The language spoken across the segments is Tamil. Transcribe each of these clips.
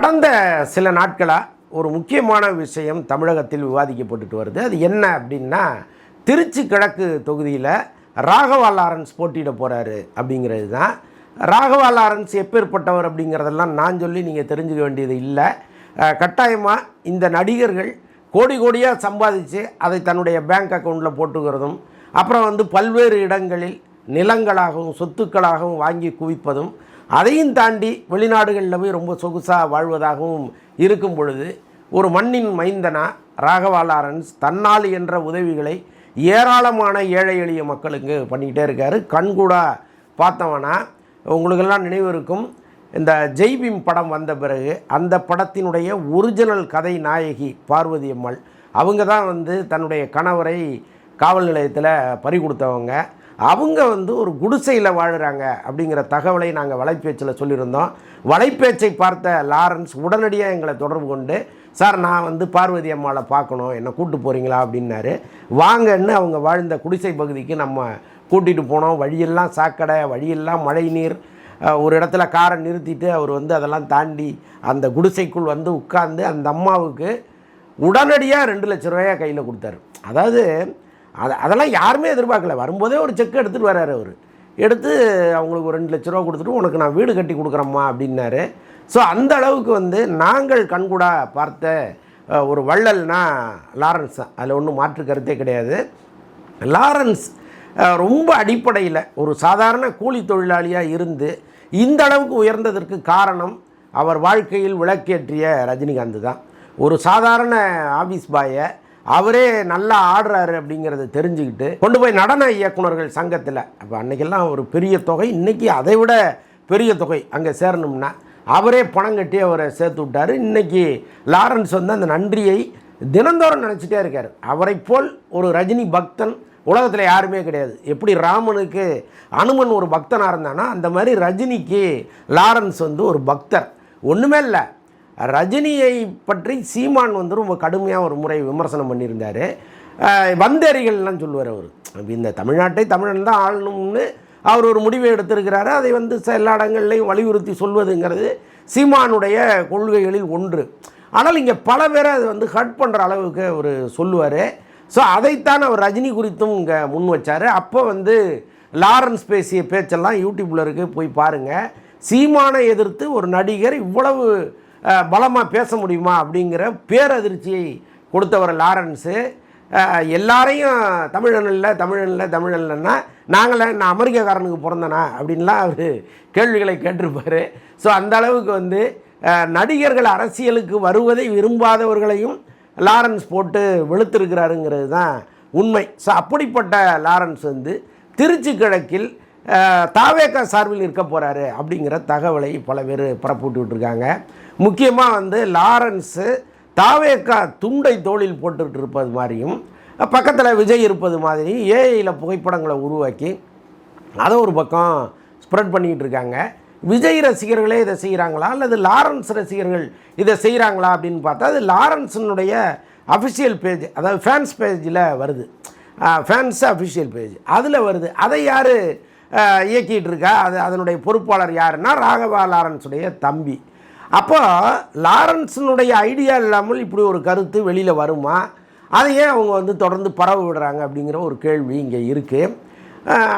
கடந்த சில நாட்களாக ஒரு முக்கியமான விஷயம் தமிழகத்தில் விவாதிக்கப்பட்டுட்டு வருது. அது என்ன அப்படின்னா, திருச்சி கிழக்கு தொகுதியில் ராகவா லாரன்ஸ் போட்டியிட போகிறாரு அப்படிங்கிறது தான். ராகவா லாரன்ஸ் எப்பேற்பட்டவர் அப்படிங்கிறதெல்லாம் நான் சொல்லி நீங்கள் தெரிஞ்சுக்க வேண்டியது இல்லை. கட்டாயமாக இந்த நடிகர்கள் கோடி கோடியாக சம்பாதிச்சு அதை தன்னுடைய பேங்க் அக்கௌண்ட்டில் போட்டுக்கிறதும், அப்புறம் பல்வேறு இடங்களில் நிலங்களாகவும் சொத்துக்களாகவும் வாங்கி குவிப்பதும், அதையும் தாண்டி வெளிநாடுகளில் போய் ரொம்ப சொகுசாக வாழ்வதாகவும் இருக்கும் பொழுது, ஒரு மண்ணின் மைந்தனா ராகவா லாரன்ஸ் தன்னால் என்ற உதவிகளை ஏராளமான ஏழை எளிய மக்களுக்கு பண்ணிக்கிட்டே இருக்கார். கண்கூடா பார்த்தவனா உங்களுக்கெல்லாம் நினைவு இருக்கும், இந்த ஜெய்பீம் படம் வந்த பிறகு அந்த படத்தினுடைய ஒரிஜினல் கதை நாயகி பார்வதி அம்மாள் அவங்க தான் தன்னுடைய கணவரை காவல் நிலையத்தில் பறி கொடுத்தவங்க. அவங்க ஒரு குடிசையில் வாழ்கிறாங்க அப்படிங்கிற தகவலை நாங்கள் வலைப்பேச்சில் சொல்லியிருந்தோம். வலைப்பேச்சை பார்த்த லாரன்ஸ் உடனடியாக எங்களை தொடர்பு கொண்டு, சார் நான் பார்வதி அம்மாவை பார்க்கணும், என்னை கூப்பிட்டு போகிறீங்களா அப்படின்னாரு. வாங்கன்னு அவங்க வாழ்ந்த குடிசை பகுதிக்கு நம்ம கூட்டிகிட்டு போனோம். வழியெல்லாம் சாக்கடை, வழியெல்லாம் மழை நீர். ஒரு இடத்துல காரை நிறுத்திட்டு அவர் அதெல்லாம் தாண்டி அந்த குடிசைக்குள் உட்கார்ந்து அந்த அம்மாவுக்கு உடனடியாக 2 லட்ச ரூபாயை கையில் கொடுத்தாரு. அதாவது அதெல்லாம் யாருமே எதிர்பார்க்கல. வரும்போதே ஒரு செக் எடுத்துகிட்டு வர்றாரு. அவர் எடுத்து அவங்களுக்கு ஒரு 2 லட்ச ரூபா கொடுத்துட்டு, உனக்கு நான் வீடு கட்டி கொடுக்குறேம்மா அப்படின்னாரு. ஸோ அந்த அளவுக்கு நாங்கள் கண்கூடா பார்த்த ஒரு வள்ளல்னா லாரன்ஸ் தான். அதில் ஒன்றும் மாற்று கருத்தே கிடையாது. லாரன்ஸ் ரொம்ப அடிப்படையில் ஒரு சாதாரண கூலி தொழிலாளியாக இருந்து இந்த அளவுக்கு உயர்ந்ததற்கு காரணம் அவர் வாழ்க்கையில் விளக்கேற்றிய ரஜினிகாந்த் தான். ஒரு சாதாரண ஆஃபீஸ் பாயை அவரே நல்லா ஆடுறாரு அப்படிங்கிறத தெரிஞ்சுக்கிட்டு கொண்டு போய் நடன இயக்குநர்கள் சங்கத்தில், அப்போ அன்றைக்கெல்லாம் ஒரு பெரிய தொகை, இன்றைக்கி அதை விட பெரிய தொகை அங்கே சேரணும்னா அவரே பணம் கட்டி அவரை சேர்த்து விட்டார். இன்றைக்கி லாரன்ஸ் அந்த நன்றியை தினந்தோறும் நினச்சிட்டே இருக்கார். அவரை போல் ஒரு ரஜினி பக்தன் உலகத்தில் யாருமே கிடையாது. எப்படி ராமனுக்கு அனுமன் ஒரு பக்தனாக இருந்தானா, அந்த மாதிரி ரஜினிக்கு லாரன்ஸ் ஒரு பக்தர். ஒன்றுமே இல்லை, ரஜினியை பற்றி சீமான் ரொம்ப கடுமையாக ஒரு முறை விமர்சனம் பண்ணியிருந்தார். வந்தேரிகள்லாம் சொல்லுவார் அவர். இந்த தமிழ்நாட்டை தமிழன் தான் ஆளணும்னு அவர் ஒரு முடிவை எடுத்திருக்கிறாரு. அதை எல்லா இடங்கள்லையும் வலியுறுத்தி சொல்வதுங்கிறது சீமானுடைய கொள்கைகளில் ஒன்று. ஆனால் இங்கே பல பேரை அது ஹர்ட் பண்ணுற அளவுக்கு அவர் சொல்லுவார். ஸோ அதைத்தான் அவர் ரஜினி குறித்தும் இங்கே முன் வச்சார். அப்போ லாரன்ஸ் பேசிய பேச்செல்லாம் யூடியூப்பில் இருக்குது, போய் பாருங்கள். சீமானை எதிர்த்து ஒரு நடிகர் இவ்வளவு பலமாக பேச முடியுமா அப்படிங்கிற பேரதிர்ச்சியை கொடுத்தவர் லாரன்ஸு. எல்லாரையும் தமிழன் இல்லைன்னா நான் அமெரிக்காக்காரனுக்கு பிறந்தனா அப்படின்லாம் அவர் கேள்விகளை கேட்டிருப்பார். ஸோ அந்த அளவுக்கு நடிகர்கள் அரசியலுக்கு வருவதை விரும்பாதவர்களையும் லாரன்ஸ் போட்டு வெளுத்திருக்கிறாருங்கிறது தான் உண்மை. ஸோ அப்படிப்பட்ட லாரன்ஸ் திருச்சி கிழக்கில் தாவேகா சார்பில் இருக்க போகிறாரு அப்படிங்கிற தகவலை பல பேர் பரப்பிட்டு விட்டுருக்காங்க. முக்கியமாக லாரன்ஸு தாவேகா துண்டை தோளில் போட்டுக்கிட்டு இருப்பது மாதிரியும், பக்கத்தில் விஜய் இருப்பது மாதிரி ஏஐயில் புகைப்படங்களை உருவாக்கி அதை ஒரு பக்கம் ஸ்ப்ரெட் பண்ணிக்கிட்டு இருக்காங்க. விஜய் ரசிகர்களே இதை செய்கிறாங்களா அல்லது லாரன்ஸ் ரசிகர்கள் இதை செய்கிறாங்களா அப்படின்னு பார்த்தா, அது லாரன்ஸினுடைய அஃபிஷியல் பேஜ், அதாவது ஃபேன்ஸ் பேஜில் வருது. ஃபேன்ஸ் அஃபிஷியல் பேஜ் அதில் வருது. அதை யார் இயக்கிட்டு இருக்கா, அதனுடைய பொறுப்பாளர் யாருன்னா ராகவா லாரன்ஸுடைய தம்பி. அப்போ லாரன்ஸினுடைய ஐடியா இல்லாமல் இப்படி ஒரு கருத்து வெளியில் வருமா? அதை ஏன் அவங்க தொடர்ந்து பரவ விடுறாங்க அப்படிங்கிற ஒரு கேள்வி இங்கே இருக்குது.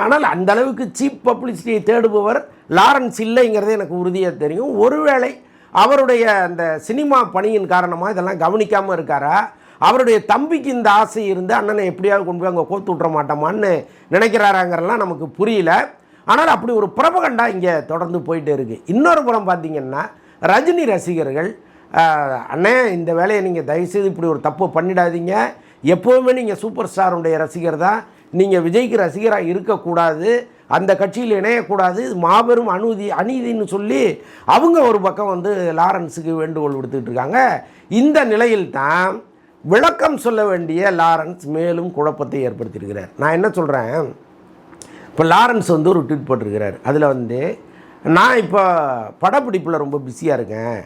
ஆனால் அந்த அளவுக்கு சீப் பப்ளிசிட்டியை தேடுபவர் லாரன்ஸ் இல்லைங்கிறது எனக்கு உறுதியாக தெரியும். ஒருவேளை அவருடைய அந்த சினிமா பணியின் காரணமாக இதெல்லாம் கவனிக்காமல் இருக்காரா, அவருடைய தம்பிக்கு இந்த ஆசை இருந்து அண்ணனை எப்படியாவது கொண்டு போய் அங்கே கோத்து விட்ற மாட்டோமான்னு நினைக்கிறாராங்கிறலாம் நமக்கு புரியல. ஆனால் அப்படி ஒரு பிரபகண்டா இங்கே தொடர்ந்து போயிட்டே இருக்குது. இன்னொரு புறம் பார்த்திங்கன்னா, ரஜினி ரசிகர்கள் அண்ணே இந்த வேலையை நீங்கள் தயவுசெய்து இப்படி ஒரு தப்பு பண்ணிடாதீங்க, எப்போவுமே நீங்கள் சூப்பர் ஸ்டாருடைய ரசிகர் தான், நீங்கள் விஜய்க்கு ரசிகராக இருக்கக்கூடாது, அந்த கட்சியில் இணையக்கூடாது, இது மாபெரும் அநீதின்னு சொல்லி அவங்க ஒரு பக்கம் லாரன்ஸுக்கு வேண்டுகோள் விடுத்துக்கிட்டு இருக்காங்க. இந்த நிலையில் தான் விளக்கம் சொல்ல வேண்டிய லாரன்ஸ் மேலும் குழப்பத்தை ஏற்படுத்தியிருக்கிறார். நான் என்ன சொல்கிறேன், இப்போ லாரன்ஸ் ஒரு ட்வீட் போட்டிருக்கிறார். அதில் நான் இப்போ படப்பிடிப்பில் ரொம்ப பிஸியாக இருக்கேன்,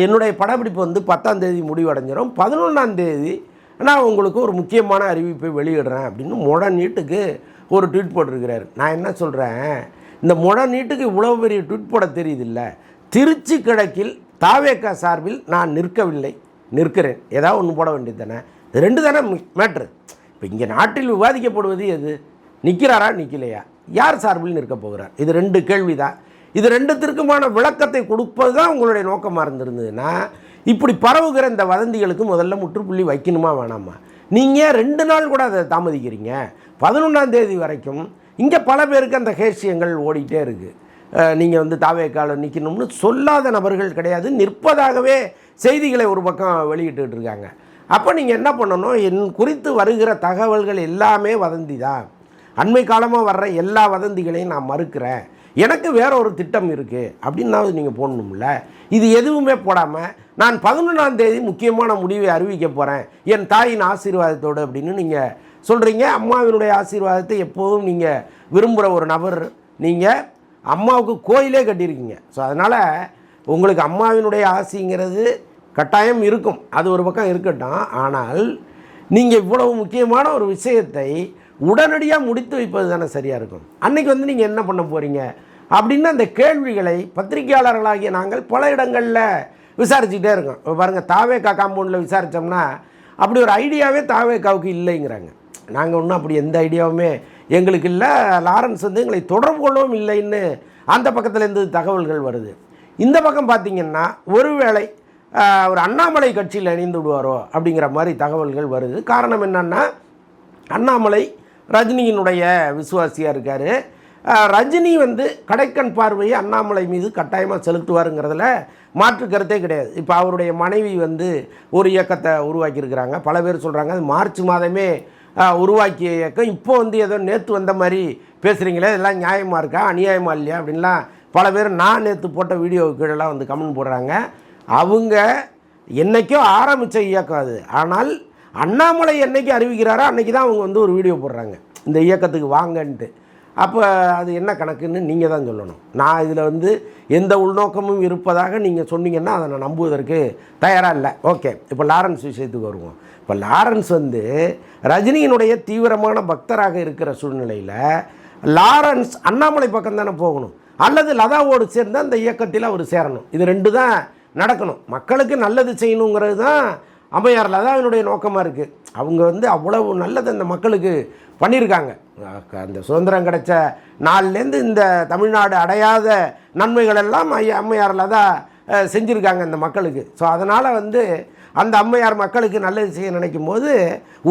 என்னுடைய படப்பிடிப்பு 10ஆம் தேதி முடிவடைஞ்சிடும், 11ஆம் தேதி நான் உங்களுக்கு ஒரு முக்கியமான அறிவிப்பை வெளியிடுறேன் அப்படின்னு நீட்டுக்கு ஒரு ட்வீட் போட்டிருக்கிறார். நான் என்ன சொல்கிறேன், இந்த நீட்டுக்கு இவ்வளோ பெரிய ட்வீட் போட தெரியுதில்ல. திருச்சி கிழக்கில் தாவேகா சார்பில் நான் நிற்கவில்லை, நிற்கிறேன், ஏதாவது ஒன்று போட வேண்டியது தானே. இது ரெண்டு தானே மேட்ரு. இப்போ இங்கே நாட்டில் விவாதிக்கப்படுவது எது? நிற்கிறாரா நிற்கலையா, யார் சார்பில் நிற்க போகிறார்? இது ரெண்டு கேள்வி தான். இது ரெண்டுத்திற்குமான விளக்கத்தை கொடுப்பது தான் உங்களுடைய நோக்கமாக இருந்திருந்ததுன்னா இப்படி பரவுகிற இந்த வதந்திகளுக்கு முதல்ல முற்றுப்புள்ளி வைக்கணுமா வேணாமா? நீங்கள் 2 நாள் கூட அதை தாமதிக்கிறீங்க. 11ஆம் தேதி வரைக்கும் இங்கே பல பேருக்கு அந்த ஹேஷியங்கள் ஓடிக்கிட்டே இருக்குது. நீங்கள் வந்து தாவேக்கால நிற்கணும்னு சொல்லாத நபர்கள் கிடையாது, நிற்பதாகவே செய்திகளை ஒரு பக்கம் வெளியிட்டு இருக்காங்க. அப்போ நீங்கள் என்ன பண்ணணும், என் குறித்து வருகிற தகவல்கள் எல்லாமே வதந்தி தான், அண்மை காலமாக வர்ற எல்லா வதந்திகளையும் நான் மறுக்கிறேன், எனக்கு வேற ஒரு திட்டம் இருக்குது அப்படின்னாவது நீங்கள் போடணும்ல. இது எதுவுமே போடாமல் நான் 11ஆம் தேதி முக்கியமான முடிவை அறிவிக்க போகிறேன் என் தாயின் ஆசீர்வாதத்தோடு அப்படின்னு நீங்கள் சொல்கிறீங்க. அம்மாவினுடைய ஆசீர்வாதத்தை எப்போதும் நீங்கள் விரும்புகிற ஒரு நபர் நீங்கள். அம்மாவுக்கு கோயிலே கட்டியிருக்கீங்க. ஸோ அதனால் உங்களுக்கு அம்மாவினுடைய ஆசைங்கிறது கட்டாயம் இருக்கும், அது ஒரு பக்கம் இருக்கட்டும். ஆனால் நீங்கள் இவ்வளவு முக்கியமான ஒரு விஷயத்தை உடனடியாக முடித்து வைப்பது தானே சரியாக இருக்கும். அன்றைக்கி வந்து நீங்கள் என்ன பண்ண போகிறீங்க அப்படின்னு அந்த கேள்விகளை பத்திரிகையாளர்களாகிய நாங்கள் பல இடங்களில் விசாரிச்சுக்கிட்டே இருக்கோம். இப்போ பாருங்கள், தாவேகா காம்பவுண்டில் விசாரித்தோம்னா அப்படி ஒரு ஐடியாவே தாவேகாவுக்கு இல்லைங்கிறாங்க. நாங்கள் ஒன்றும் அப்படி எந்த ஐடியாவுமே எங்களுக்கு இல்லை, லாரன்ஸ் வந்து எங்களை தொடர்பு கொள்ளவும் இல்லைன்னு அந்த பக்கத்துலேருந்து தகவல்கள் வருது. இந்த பக்கம் பார்த்திங்கன்னா ஒருவேளை ஒரு அண்ணாமலை கட்சியில் இணைந்து விடுவாரோ அப்படிங்கிற மாதிரி தகவல்கள் வருது. காரணம் என்னன்னா, அண்ணாமலை ரஜினியினுடைய விசுவாசியாக இருக்கார். ரஜினி வந்து கடைக்கண் பார்வையை அண்ணாமலை மீது கட்டாயமாக செலுத்துவாருங்கிறதுல மாற்று கருத்தே கிடையாது. இப்போ அவருடைய மனைவி வந்து ஒரு இயக்கத்தை உருவாக்கியிருக்கிறாங்க. பல பேர் சொல்கிறாங்க அது மார்ச் மாதமே உருவாக்கிய இயக்கம், இப்போ வந்து ஏதோ நேற்று வந்த மாதிரி பேசுகிறீங்களே, இதெல்லாம் நியாயமாக இருக்கா அநியாயமாக இல்லையா அப்படின்லாம் பல பேர் நான் நேற்று போட்ட வீடியோ கீழெல்லாம் வந்து கமெண்ட் போடுறாங்க. அவங்க என்றைக்கோ ஆரம்பித்த இயக்கம் அது. ஆனால் அண்ணாமலை என்றைக்கு அறிவிக்கிறாரோ அன்றைக்கி தான் அவங்க வந்து ஒரு வீடியோ போடுறாங்க இந்த இயக்கத்துக்கு வாங்கன்ட்டு. அப்போ அது என்ன கணக்குன்னு நீங்கள் தான் சொல்லணும். நான் இதில் வந்து எந்த உள்நோக்கமும் இருப்பதாக நீங்கள் சொன்னீங்கன்னா அதை நான் நம்புவதற்கு தயாராக இல்லை. ஓகே, இப்போ லாரன்ஸ் விஷயத்துக்கு வருவோம். இப்போ லாரன்ஸ் வந்து ரஜினியினுடைய தீவிரமான பக்தராக இருக்கிற சூழ்நிலையில் லாரன்ஸ் அண்ணாமலை பக்கம் தானே போகணும், அல்லது லதாவோடு சேர்ந்து அந்த இயக்கத்தில் அவர் சேரணும். இது ரெண்டு தான் நடக்கணும். மக்களுக்கு நல்லது செய்யணுங்கிறது தான் அம்மையார் லதாவினுடைய நோக்கமாக இருக்குது. அவங்க வந்து அவ்வளவு நல்லது அந்த மக்களுக்கு பண்ணியிருக்காங்க. அந்த சுதந்திரம் கிடைச்ச நாள்லேருந்து இந்த தமிழ்நாடு அடையாத நன்மைகள் எல்லாம் அம்மையார் லதா செஞ்சுருக்காங்க இந்த மக்களுக்கு. ஸோ அதனால் வந்து அந்த அம்மையார் மக்களுக்கு நல்லது செய்ய நினைக்கும் போது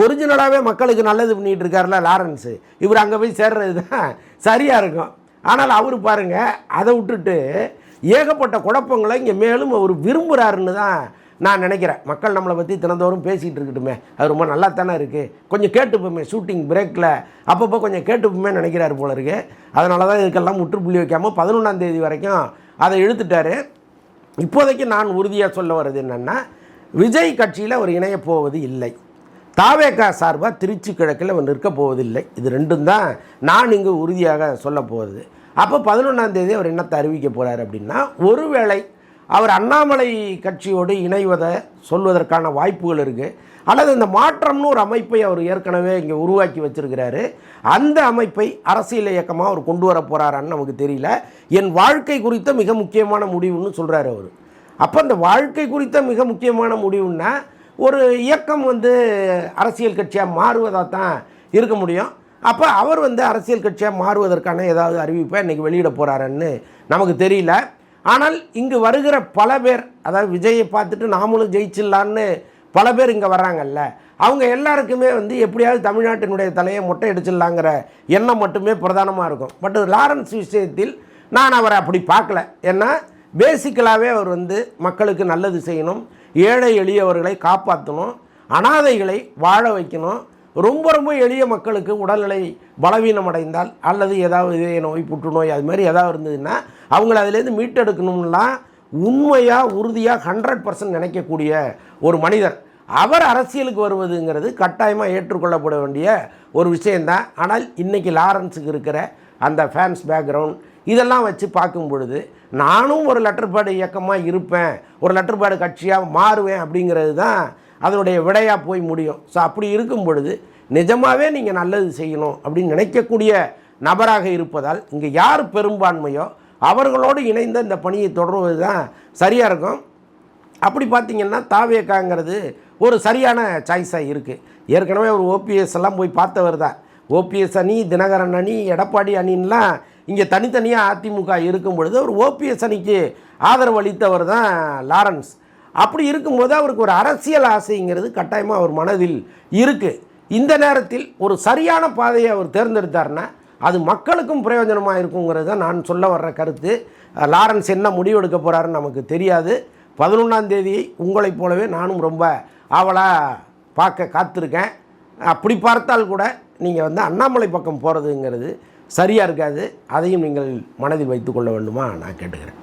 ஒரிஜினலாகவே மக்களுக்கு நல்லது பண்ணிகிட்டு இருக்காருல லாரன்ஸு, இவர் அங்கே போய் சேர்றது தான் சரியாக இருக்கும். ஆனால் அவர் பாருங்கள், அதை விட்டுட்டு ஏகப்பட்ட குழப்பங்களை இங்கே மேலும் அவர் விரும்புகிறாருன்னு தான் நான் நினைக்கிறேன். மக்கள் நம்மளை பற்றி தினந்தோறும் பேசிகிட்டு இருக்கட்டுமே, அது ரொம்ப நல்லா தானே இருக்குது, கொஞ்சம் கேட்டுப்போமே, ஷூட்டிங் பிரேக்கில் அப்பப்போ கொஞ்சம் கேட்டுப்போமே நினைக்கிறாரு போல இருக்குது. அதனால தான் இதுக்கெல்லாம் முற்றுப்புள்ளி வைக்காமல் 11ஆம் தேதி வரைக்கும் அதை இழுத்துட்டார். இப்போதைக்கு நான் உறுதியாக சொல்ல வர்றது என்னென்னா, விஜய் கட்சியில் அவர் இணைய போவது இல்லை, தாவேகா சார்பாக திருச்சி கிழக்கில் அவர் நிற்கப் போவதில்லை. இது ரெண்டும் தான் நான் இங்கு உறுதியாக சொல்ல போகுது. அப்போ 11ஆம் தேதி அவர் என்னத்தை அறிவிக்க போகிறார் அப்படின்னா, ஒருவேளை அவர் அண்ணாமலை கட்சியோடு இணைவதை சொல்வதற்கான வாய்ப்புகள் இருக்குது, அல்லது இந்த மாற்றம்னு ஒரு அமைப்பை அவர் ஏற்கனவே இங்கே உருவாக்கி வச்சுருக்கிறாரு, அந்த அமைப்பை அரசியல் இயக்கமாக அவர் கொண்டு வர போகிறாரான்னு நமக்கு தெரியல. என் வாழ்க்கை குறித்த மிக முக்கியமான முடிவுன்னு சொல்கிறாரு அவர். அப்போ அந்த வாழ்க்கை குறித்த மிக முக்கியமான முடிவுன்னா ஒரு இயக்கம் வந்து அரசியல் கட்சியாக மாறுவதாக தான் இருக்க முடியும். அப்போ அவர் வந்து அரசியல் கட்சியாக மாறுவதற்கான ஏதாவது அறிவிப்பை இன்றைக்கி வெளியிட போகிறாருன்னு நமக்கு தெரியல. ஆனால் இங்கு வருகிற பல பேர், அதாவது விஜயை பார்த்துட்டு நாமளும் ஜெயிச்சிடலான்னு பல பேர் இங்கே வர்றாங்கல்ல, அவங்க எல்லாருக்குமே வந்து எப்படியாவது தமிழ்நாட்டினுடைய தலையை மொட்டை அடிச்சிடலாங்கிற எண்ணம் மட்டுமே பிரதானமாக இருக்கும். பட் லாரன்ஸ் விஷயத்தில் நான் அவரை அப்படி பார்க்கல. ஏன்னா பேசிக்கலாகவே அவர் வந்து மக்களுக்கு நல்லது செய்யணும், ஏழை எளியவர்களை காப்பாற்றணும், அனாதைகளை வாழ வைக்கணும், ரொம்ப ரொம்ப எளிய மக்களுக்கு உடல்நிலை பலவீனம் அடைந்தால் அல்லது ஏதாவது இதய நோய் புற்றுநோய் அது மாதிரி ஏதாவது இருந்ததுன்னா அவங்கள அதிலேருந்து மீட்டெடுக்கணும்லாம் உண்மையாக உறுதியாக 100% நினைக்கக்கூடிய ஒரு மனிதர். அவர் அரசியலுக்கு வருவதுங்கிறது கட்டாயமாக ஏற்றுக்கொள்ளப்பட வேண்டிய ஒரு விஷயந்தான். ஆனால் இன்றைக்கி லாரன்ஸுக்கு இருக்கிற அந்த ஃபேன்ஸ் பேக்ரவுண்ட் இதெல்லாம் வச்சு பார்க்கும் பொழுது நானும் ஒரு லெட்டர்பேடு இயக்கமாக இருப்பேன், ஒரு லெட்டர்பேடு கட்சியாக மாறுவேன் அப்படிங்கிறது தான் அதனுடைய விடையாக போய் முடியும். ஸோ அப்படி இருக்கும் பொழுது நிஜமாகவே நீங்கள் நல்லது செய்யணும் அப்படின்னு நினைக்கக்கூடிய நபராக இருப்பதால் இங்கே யார் பெரும்பான்மையோ அவர்களோடு இணைந்த இந்த பணியை தொடர்வது தான் சரியாக இருக்கும். அப்படி பார்த்தீங்கன்னா தாவேக்காங்கிறது ஒரு சரியான சாய்ஸாக இருக்குது. ஏற்கனவே ஒரு ஓபிஎஸ் எல்லாம் போய் பார்த்தவர் தான். ஓபிஎஸ் அணி, தினகரன் அணி, எடப்பாடி அணின்லாம் இங்கே தனித்தனியாக அதிமுக இருக்கும் பொழுது ஒரு ஓபிஎஸ் அணிக்கு ஆதரவு அளித்தவர் தான் லாரன்ஸ். அப்படி இருக்கும்போது அவருக்கு ஒரு அரசியல் ஆசைங்கிறது கட்டாயமாக அவர் மனதில் இருக்குது. இந்த நேரத்தில் ஒரு சரியான பாதையை அவர் தேர்ந்தெடுத்தார்னா அது மக்களுக்கும் பிரயோஜனமாக இருக்குங்கிறது தான் நான் சொல்ல வர்ற கருத்து. லாரன்ஸ் என்ன முடிவெடுக்க போகிறாருன்னு நமக்கு தெரியாது. 11ஆம் தேதியை உங்களைப் போலவே நானும் ரொம்ப ஆவலாக பார்க்க காத்திருக்கேன். அப்படி பார்த்தால் கூட நீங்கள் வந்து அண்ணாமலை பக்கம் போகிறதுங்கிறது சரியாக இருக்காது. அதையும் நீங்கள் மனதில் வைத்துக்கொள்ள வேண்டுமா நான் கேட்டுக்கிறேன்.